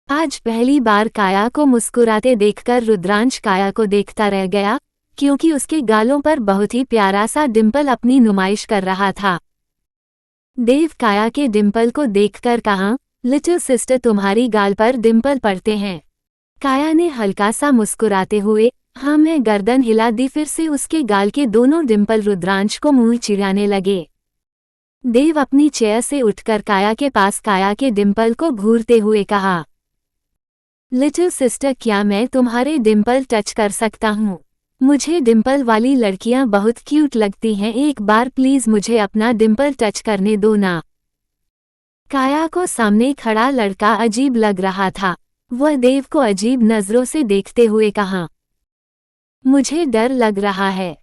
आज पहली बार काया को मुस्कुराते देखकर रुद्रांश काया को देखता रह गया, क्योंकि उसके गालों पर बहुत ही प्यारा सा डिंपल अपनी नुमाइश कर रहा था। देव काया के डिंपल को देखकर कहा, लिटिल सिस्टर तुम्हारी गाल पर डिंपल पड़ते हैं। काया ने हल्का सा मुस्कुराते हुए हाँ मैं गर्दन हिला दी। फिर से उसके गाल के दोनों डिंपल रुद्रांश को मुंह चिढ़ाने लगे। देव अपनी चेयर से उठकर काया के पास काया के डिंपल को घूरते हुए कहा, लिटिल सिस्टर क्या मैं तुम्हारे डिंपल टच कर सकता हूँ? मुझे डिंपल वाली लड़कियां बहुत क्यूट लगती हैं, एक बार प्लीज मुझे अपना डिंपल टच करने दो ना। काया को सामने खड़ा लड़का अजीब लग रहा था। वह देव को अजीब नजरों से देखते हुए कहा, मुझे डर लग रहा है।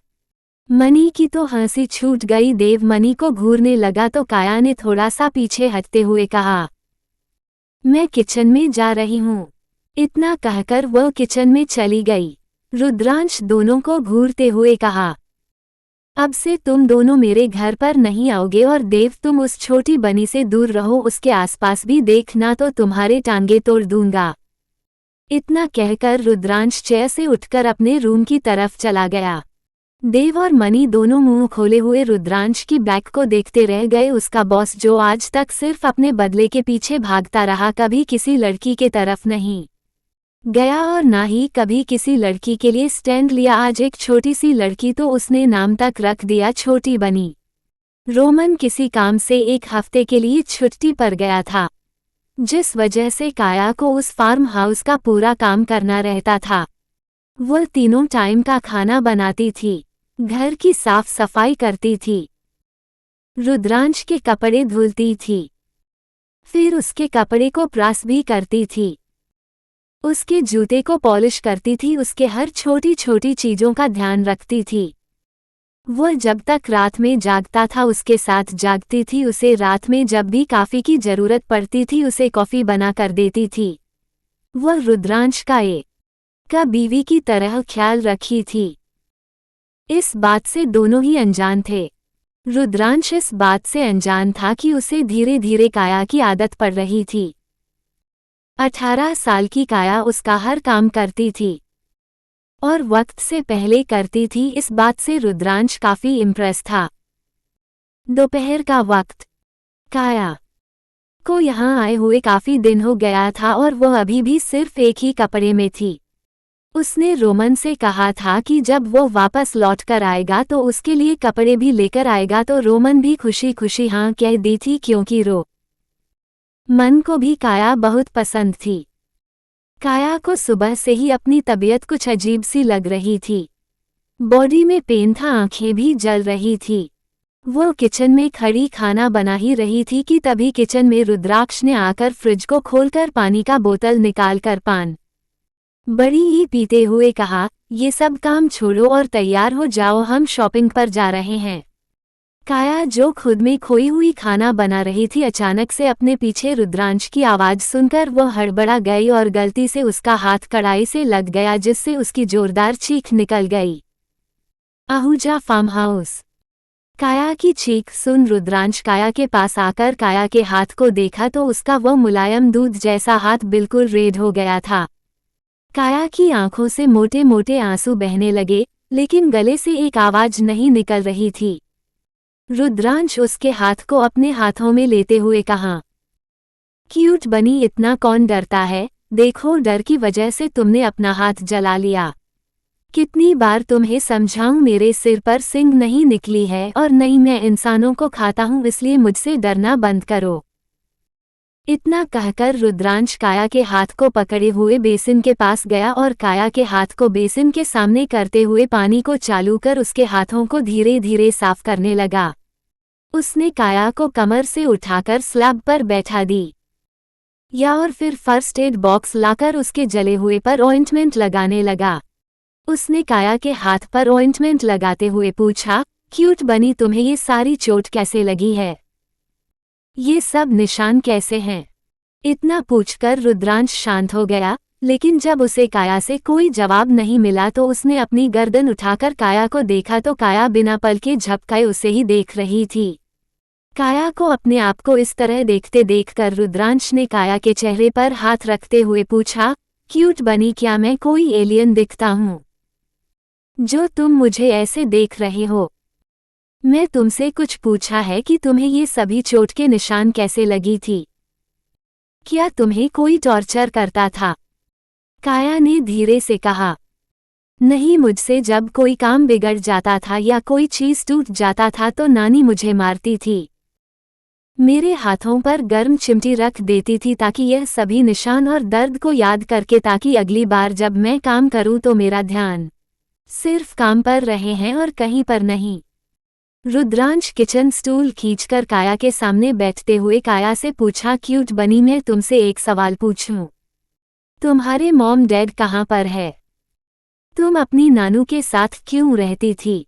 मनी की तो हंसी छूट गई। देव मनी को घूरने लगा तो काया ने थोड़ा सा पीछे हटते हुए कहा, मैं किचन में जा रही हूँ। इतना कहकर वह किचन में चली गई। रुद्रांश दोनों को घूरते हुए कहा, अब से तुम दोनों मेरे घर पर नहीं आओगे और देव तुम उस छोटी बनी से दूर रहो, उसके आसपास भी देखना तो तुम्हारे टांगे तोड़ दूंगा। इतना कहकर रुद्रांश चेयर से उठकर अपने रूम की तरफ चला गया। देव और मनी दोनों मुंह खोले हुए रुद्रांश की बैक को देखते रह गए। उसका बॉस जो आज तक सिर्फ अपने बदले के पीछे भागता रहा, कभी किसी लड़की के तरफ नहीं गया और ना ही कभी किसी लड़की के लिए स्टैंड लिया, आज एक छोटी सी लड़की तो उसने नाम तक रख दिया छोटी बनी। रोमन किसी काम से एक हफ्ते के लिए छुट्टी पर गया था, जिस वजह से काया को उस फार्म हाउस का पूरा काम करना रहता था। वह तीनों टाइम का खाना बनाती थी, घर की साफ सफाई करती थी, रुद्रांश के कपड़े धुलती थी, फिर उसके कपड़े को प्रेस भी करती थी, उसके जूते को पॉलिश करती थी, उसके हर छोटी छोटी चीजों का ध्यान रखती थी। वो जब तक रात में जागता था उसके साथ जागती थी, उसे रात में जब भी कॉफ़ी की ज़रूरत पड़ती थी उसे कॉफ़ी बना कर देती थी। वह रुद्रांश का बीवी की तरह ख्याल रखी थी। इस बात से दोनों ही अनजान थे। रुद्रांश इस बात से अनजान था कि उसे धीरे धीरे काया की आदत पड़ रही थी। 18 साल की काया उसका हर काम करती थी और वक्त से पहले करती थी। इस बात से रुद्रांश काफी इम्प्रेस था। दोपहर का वक्त। काया को यहाँ आए हुए काफी दिन हो गया था और वह अभी भी सिर्फ एक ही कपड़े में थी। उसने रोमन से कहा था कि जब वो वापस लौट कर आएगा तो उसके लिए कपड़े भी लेकर आएगा, तो रोमन भी खुशी खुशी हाँ कह दी थी क्योंकि मन को भी काया बहुत पसंद थी। काया को सुबह से ही अपनी तबीयत कुछ अजीब सी लग रही थी। बॉडी में पेन था, आंखें भी जल रही थी। वो किचन में खड़ी खाना बना ही रही थी कि तभी किचन में रुद्राक्ष ने आकर फ्रिज को खोलकर पानी का बोतल निकालकर पान बड़ी ही पीते हुए कहा, ये सब काम छोड़ो और तैयार हो जाओ, हम शॉपिंग पर जा रहे हैं। काया जो खुद में खोई हुई खाना बना रही थी, अचानक से अपने पीछे रुद्रांश की आवाज सुनकर वह हड़बड़ा गई और गलती से उसका हाथ कढ़ाई से लग गया, जिससे उसकी जोरदार चीख निकल गई। Ahuja farmhouse. काया की चीख सुन रुद्रांश काया के पास आकर काया के हाथ को देखा तो उसका वह मुलायम दूध जैसा हाथ बिल्कुल रेड हो गया था। काया की आंखों से मोटे मोटे आंसू बहने लगे, लेकिन गले से एक आवाज नहीं निकल रही थी। रुद्रांश उसके हाथ को अपने हाथों में लेते हुए कहा, क्यूट बनी, इतना कौन डरता है, देखो डर की वजह से तुमने अपना हाथ जला लिया। कितनी बार तुम्हें समझाऊं, मेरे सिर पर सिंग नहीं निकली है और नहीं मैं इंसानों को खाता हूं, इसलिए मुझसे डरना बंद करो। इतना कहकर रुद्रांश काया के हाथ को पकड़े हुए बेसिन के पास गया और काया के हाथ को बेसिन के सामने करते हुए पानी को चालू कर उसके हाथों को धीरे धीरे साफ करने लगा। उसने काया को कमर से उठाकर स्लैब पर बैठा दी या और फिर फर्स्ट एड बॉक्स लाकर उसके जले हुए पर ऑइंटमेंट लगाने लगा। उसने काया के हाथ पर ऑइंटमेंट लगाते हुए पूछा, क्यूट बनी, तुम्हें ये सारी चोट कैसे लगी है? ये सब निशान कैसे हैं? इतना पूछकर रुद्रांश शांत हो गया, लेकिन जब उसे काया से कोई जवाब नहीं मिला तो उसने अपनी गर्दन उठाकर काया को देखा तो काया बिना पल के झपकाए उसे ही देख रही थी। काया को अपने आप को इस तरह देखते देखकर रुद्रांश ने काया के चेहरे पर हाथ रखते हुए पूछा, क्यूट बनी, क्या मैं कोई एलियन दिखता हूँ जो तुम मुझे ऐसे देख रहे हो? मैं तुमसे कुछ पूछा है कि तुम्हें ये सभी चोट के निशान कैसे लगी थी? क्या तुम्हें कोई टॉर्चर करता था? काया ने धीरे से कहा, नहीं, मुझसे जब कोई काम बिगड़ जाता था या कोई चीज टूट जाता था तो नानी मुझे मारती थी। मेरे हाथों पर गर्म चिमटी रख देती थी ताकि यह सभी निशान और दर्द को याद करके, ताकि अगली बार जब मैं काम करूं तो मेरा ध्यान सिर्फ काम पर रहे हैं और कहीं पर नहीं। रुद्रांश किचन स्टूल खींचकर काया के सामने बैठते हुए काया से पूछा, क्यूट बनी, मैं तुमसे एक सवाल पूछूं? तुम्हारे मॉम डैड कहाँ पर है? तुम अपनी नानू के साथ क्यों रहती थी?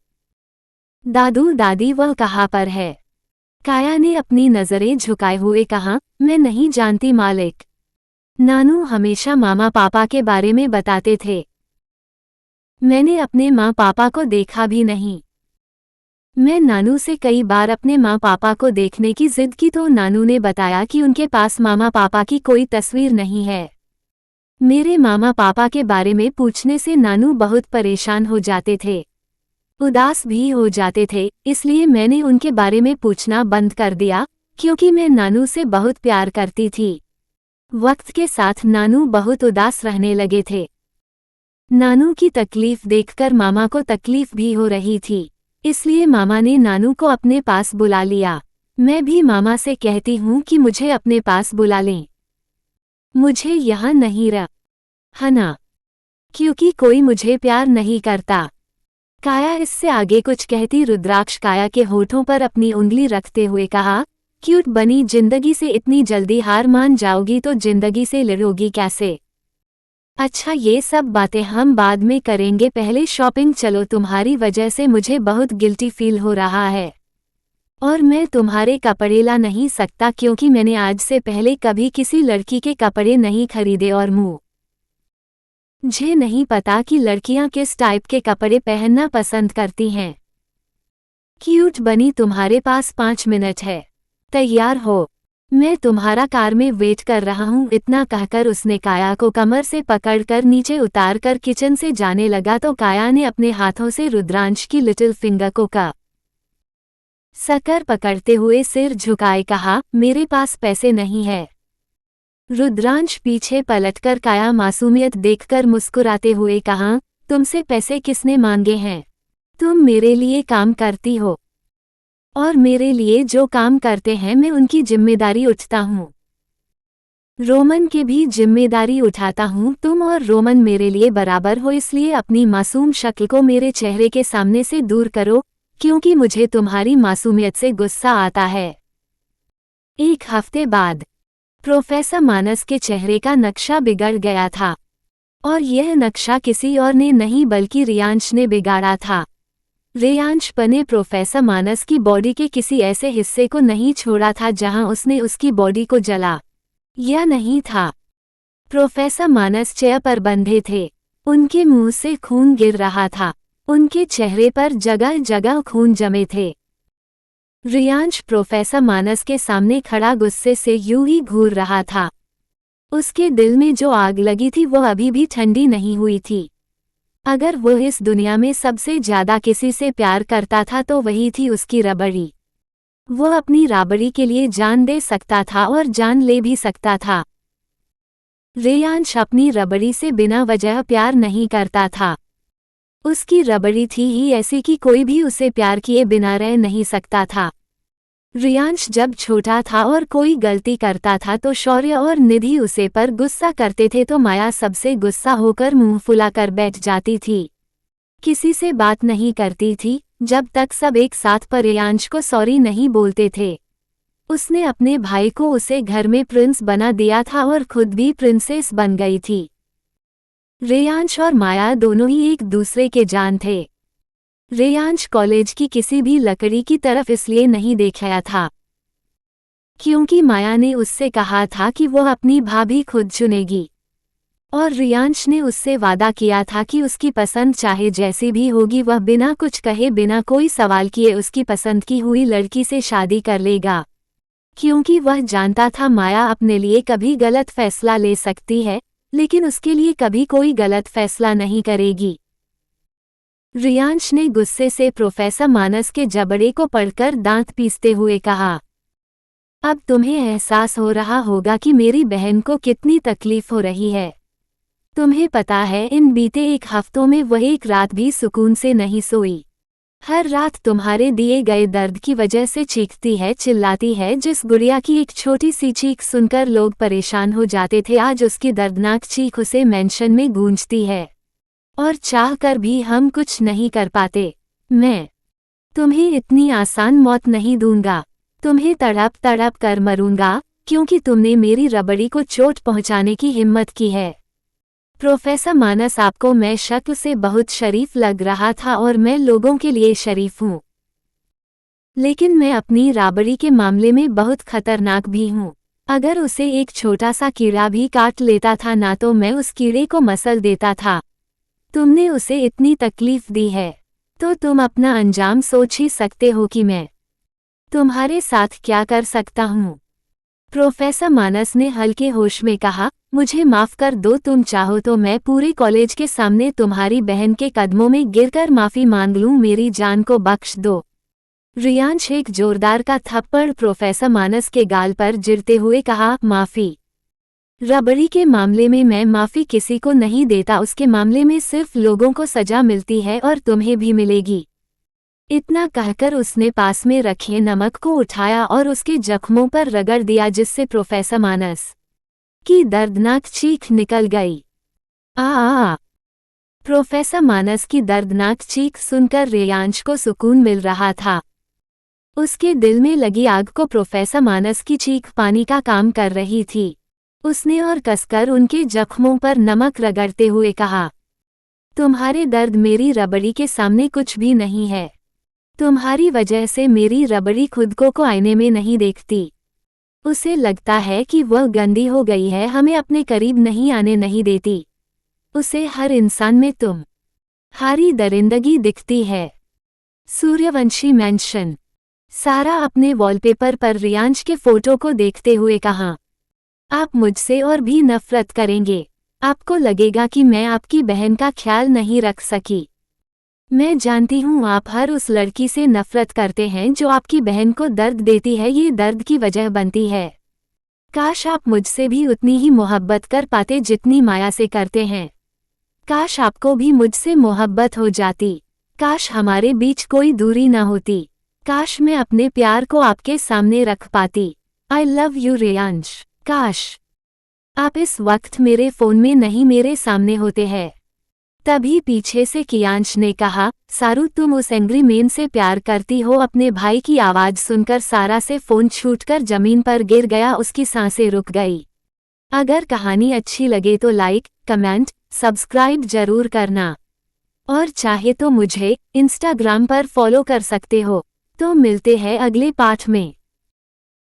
दादू दादी वह कहाँ पर है? काया ने अपनी नजरें झुकाए हुए कहा, मैं नहीं जानती मालिक। नानू हमेशा मामा पापा के बारे में बताते थे। मैंने अपने माँ पापा को देखा भी नहीं। मैं नानू से कई बार अपने माँ पापा को देखने की जिद की तो नानू ने बताया कि उनके पास मामा पापा की कोई तस्वीर नहीं है। मेरे मामा पापा के बारे में पूछने से नानू बहुत परेशान हो जाते थे, उदास भी हो जाते थे, इसलिए मैंने उनके बारे में पूछना बंद कर दिया क्योंकि मैं नानू से बहुत प्यार करती थी। वक्त के साथ नानू बहुत उदास रहने लगे थे। नानू की तकलीफ देखकर मामा को तकलीफ भी हो रही थी, इसलिए मामा ने नानू को अपने पास बुला लिया। मैं भी मामा से कहती हूँ कि मुझे अपने पास बुला लें। मुझे यहाँ नहीं रहना क्योंकि कोई मुझे प्यार नहीं करता। काया इससे आगे कुछ कहती रुद्राक्ष काया के होठों पर अपनी उंगली रखते हुए कहा, क्यूट बनी, जिंदगी से इतनी जल्दी हार मान जाओगी तो जिंदगी से लड़ोगी कैसे? अच्छा, ये सब बातें हम बाद में करेंगे, पहले शॉपिंग चलो। तुम्हारी वजह से मुझे बहुत गिल्टी फील हो रहा है और मैं तुम्हारे कपड़े ला नहीं सकता क्योंकि मैंने आज से पहले कभी किसी लड़की के कपड़े नहीं खरीदे और मुझे नहीं पता कि लड़कियां किस टाइप के कपड़े पहनना पसंद करती हैं। क्यूट बनी, तुम्हारे पास 5 मिनट है, तैयार हो? मैं तुम्हारा कार में वेट कर रहा हूँ। इतना कहकर उसने काया को कमर से पकड़कर नीचे उतारकर किचन से जाने लगा तो काया ने अपने हाथों से रुद्रांश की लिटिल फिंगर को सकर पकड़ते हुए सिर झुकाए कहा, मेरे पास पैसे नहीं है। रुद्रांश पीछे पलटकर काया मासूमियत देखकर मुस्कुराते हुए कहा, तुमसे पैसे किसने मांगे हैं? तुम मेरे लिए काम करती हो और मेरे लिए जो काम करते हैं मैं उनकी जिम्मेदारी उठाता हूँ। रोमन की भी जिम्मेदारी उठाता हूँ। तुम और रोमन मेरे लिए बराबर हो, इसलिए अपनी मासूम शक्ल को मेरे चेहरे के सामने से दूर करो क्योंकि मुझे तुम्हारी मासूमियत से गुस्सा आता है। 1 हफ्ते बाद प्रोफेसर मानस के चेहरे का नक्शा बिगड़ गया था और यह नक्शा किसी और ने नहीं बल्कि रियांश ने बिगाड़ा था। रियांश ने प्रोफेसर मानस की बॉडी के किसी ऐसे हिस्से को नहीं छोड़ा था जहां उसने उसकी बॉडी को जला या नहीं था। प्रोफेसर मानस चेयर पर बंधे थे, उनके मुंह से खून गिर रहा था, उनके चेहरे पर जगह जगह खून जमे थे। रियांश प्रोफेसर मानस के सामने खड़ा गुस्से से यूं ही घूर रहा था। उसके दिल में जो आग लगी थी वो अभी भी ठंडी नहीं हुई थी। अगर वो इस दुनिया में सबसे ज्यादा किसी से प्यार करता था तो वही थी उसकी रबड़ी। वो अपनी राबड़ी के लिए जान दे सकता था और जान ले भी सकता था। रियांश अपनी रबड़ी से बिना वजह प्यार नहीं करता था। उसकी रबड़ी थी ही ऐसी कि कोई भी उसे प्यार किए बिना रह नहीं सकता था। रियांश जब छोटा था और कोई गलती करता था तो शौर्य और निधि उसे पर गुस्सा करते थे तो माया सबसे गुस्सा होकर मुंह फुलाकर बैठ जाती थी, किसी से बात नहीं करती थी जब तक सब एक साथ पर रियांश को सॉरी नहीं बोलते थे। उसने अपने भाई को उसे घर में प्रिंस बना दिया था और खुद भी प्रिंसेस बन गई थी। रियांश और माया दोनों ही एक दूसरे के जान थे। रियांश कॉलेज की किसी भी लकड़ी की तरफ इसलिए नहीं देखा था क्योंकि माया ने उससे कहा था कि वो अपनी भाभी खुद चुनेगी और रियांश ने उससे वादा किया था कि उसकी पसंद चाहे जैसी भी होगी वह बिना कुछ कहे बिना कोई सवाल किए उसकी पसंद की हुई लड़की से शादी कर लेगा, क्योंकि वह जानता था माया अपने लिए कभी गलत फैसला ले सकती है लेकिन उसके लिए कभी कोई गलत फैसला नहीं करेगी। रियांश ने गुस्से से प्रोफेसर मानस के जबड़े को पकड़कर दांत पीसते हुए कहा, अब तुम्हें एहसास हो रहा होगा कि मेरी बहन को कितनी तकलीफ हो रही है। तुम्हें पता है इन बीते 1 हफ्तों में वह एक रात भी सुकून से नहीं सोई। हर रात तुम्हारे दिए गए दर्द की वजह से चीखती है, चिल्लाती है। जिस गुड़िया की एक छोटी सी चीख सुनकर लोग परेशान हो जाते थे आज उसकी दर्दनाक चीख उसे मेंशन में गूंजती है और चाह कर भी हम कुछ नहीं कर पाते। मैं तुम्हें इतनी आसान मौत नहीं दूंगा, तुम्हें तड़प तड़प कर मरूंगा क्योंकि तुमने मेरी रबड़ी को चोट पहुंचाने की हिम्मत की है। प्रोफेसर मानस, आपको मैं शक्ल से बहुत शरीफ लग रहा था और मैं लोगों के लिए शरीफ हूँ, लेकिन मैं अपनी राबड़ी के मामले में बहुत खतरनाक भी हूँ। अगर उसे एक छोटा सा कीड़ा भी काट लेता था ना तो मैं उस कीड़े को मसल देता था। तुमने उसे इतनी तकलीफ दी है तो तुम अपना अंजाम सोच ही सकते हो कि मैं तुम्हारे साथ क्या कर सकता हूँ। प्रोफेसर मानस ने हल्के होश में कहा, मुझे माफ कर दो, तुम चाहो तो मैं पूरे कॉलेज के सामने तुम्हारी बहन के कदमों में गिरकर माफी मांग लूं, मेरी जान को बख्श दो। रियांश एक जोरदार का थप्पड़ प्रोफेसर मानस के गाल पर गिरते हुए कहा, माफी? रबड़ी के मामले में मैं माफी किसी को नहीं देता, उसके मामले में सिर्फ लोगों को सजा मिलती है और तुम्हें भी मिलेगी। इतना कहकर उसने पास में रखे नमक को उठाया और उसके जख्मों पर रगड़ दिया जिससे प्रोफेसर मानस की दर्दनाक चीख निकल गई। आ प्रोफेसर मानस की दर्दनाक चीख सुनकर रियांश को सुकून मिल रहा था। उसके दिल में लगी आग को प्रोफेसर मानस की चीख पानी का काम कर रही थी। उसने और कसकर उनके जख्मों पर नमक रगड़ते हुए कहा, तुम्हारे दर्द मेरी रबड़ी के सामने कुछ भी नहीं है। तुम्हारी वजह से मेरी रबड़ी खुद को आईने में नहीं देखती। उसे लगता है कि वह गंदी हो गई है, हमें अपने करीब नहीं आने नहीं देती। उसे हर इंसान में तुम हारी दरिंदगी दिखती है। सूर्यवंशी मेंशन। सारा अपने वॉलपेपर पर रियांश के फोटो को देखते हुए कहा, आप मुझसे और भी नफरत करेंगे। आपको लगेगा कि मैं आपकी बहन का ख्याल नहीं रख सकी। मैं जानती हूँ आप हर उस लड़की से नफरत करते हैं जो आपकी बहन को दर्द देती है, ये दर्द की वजह बनती है। काश आप मुझसे भी उतनी ही मोहब्बत कर पाते जितनी माया से करते हैं। काश आपको भी मुझसे मोहब्बत हो जाती। काश हमारे बीच कोई दूरी न होती। काश मैं अपने प्यार को आपके सामने रख पाती। I love you Riyansh. काश आप इस वक्त मेरे फोन में नहीं मेरे सामने होते हैं। तभी पीछे से कियांश ने कहा, सारू तुम उस एंग्री मैन से प्यार करती हो। अपने भाई की आवाज सुनकर सारा से फोन छूटकर जमीन पर गिर गया, उसकी सांसें रुक गई। अगर कहानी अच्छी लगे तो लाइक, कमेंट, सब्सक्राइब जरूर करना और चाहे तो मुझे इंस्टाग्राम पर फॉलो कर सकते हो। तो मिलते हैं अगले पाठ में।